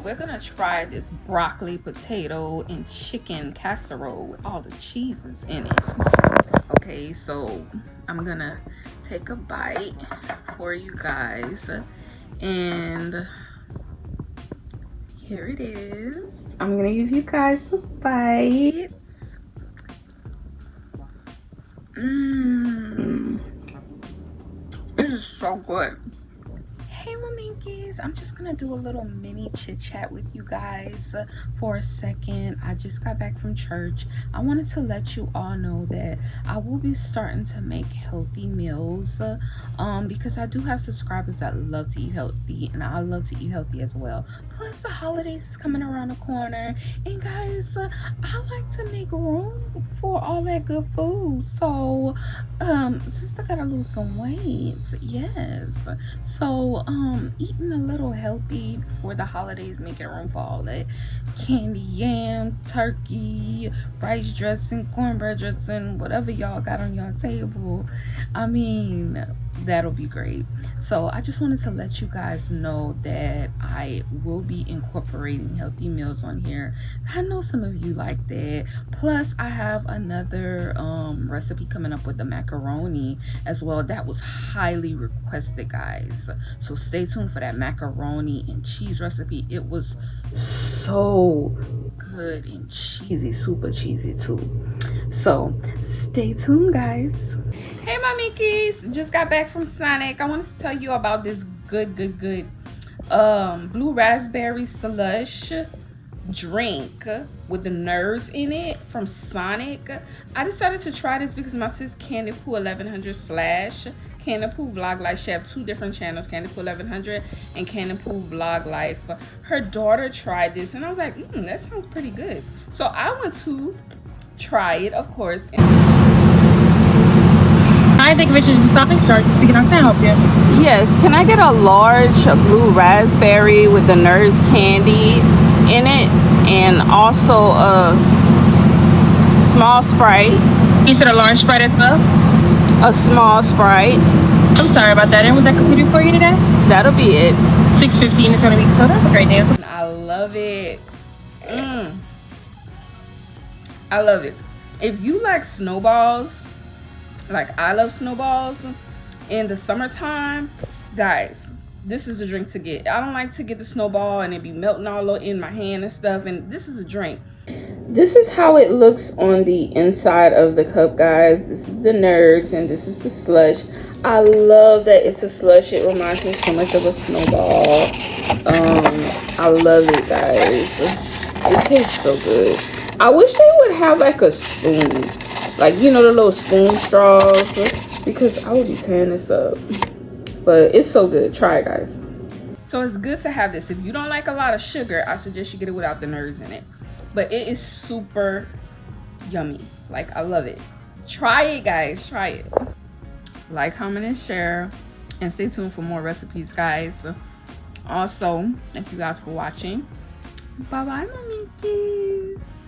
we're gonna try this broccoli, potato, and chicken casserole with all the cheeses in it. Okay, so I'm gonna take a bite for you guys, and here it is. I'm gonna give you guys a bite. This is so good. Hey Minkies, I'm just gonna do a little mini chit chat with you guys for a second. I just got back from church. I wanted to let you all know that I will be starting to make healthy meals because I do have subscribers that love to eat healthy, and I love to eat healthy as well. Plus the holidays is coming around the corner, and guys, I like to make room for all that good food. So sister gotta lose some weight, yes. So eating a little healthy before the holidays, making room for all that candy yams, turkey, rice dressing, cornbread dressing, whatever y'all got on your table. I mean, that'll be great. So I just wanted to let you guys know that I will be incorporating healthy meals on here. I know some of you like that. Plus I have another recipe coming up with the macaroni as well. That was highly requested, guys, so stay tuned for that macaroni and cheese recipe. It was so good and cheesy, super cheesy too. So stay tuned, guys. Hey my Minkies, just got back from Sonic. I wanted to tell you about this good blue raspberry slush drink with the nerds in it from Sonic. I decided to try this because my sis Candy Poo 1100 / Candy Poo Vlog Life. She have two different channels, Candy Poo 1100 and Candy Poo Vlog Life. Her daughter tried this and I was like, that sounds pretty good. So I went to try it, of course. Hi, thank you for choosing Shopping Start. Speaking, how can I help you? Yes, can I get a large blue raspberry with the Nerds candy in it, and also a small Sprite? You said a large Sprite as well? A small Sprite. I'm sorry about that. And was that completed for you today? That'll be it. $6.15 is going to be total. Have a great day. I love it. I love it. If you like snowballs, like I love snowballs in the summertime, guys, this is the drink to get. I don't like to get the snowball and it be melting all in my hand and stuff, and this is a drink. This is how it looks on the inside of the cup, guys. This is the Nerds and this is the slush. I love that it's a slush. It reminds me so much of a snowball. I love it, guys. It tastes so good. I wish they would have like a spoon, like, you know, the little spoon straws, because I would be tearing this up. But it's so good. Try it, guys. So it's good to have this. If you don't like a lot of sugar, I suggest you get it without the nerds in it. But it is super yummy. Like, I love it. Try it, guys. Try it. Like, comment, and share. And stay tuned for more recipes, guys. Also, thank you guys for watching. Bye-bye, my Minkies.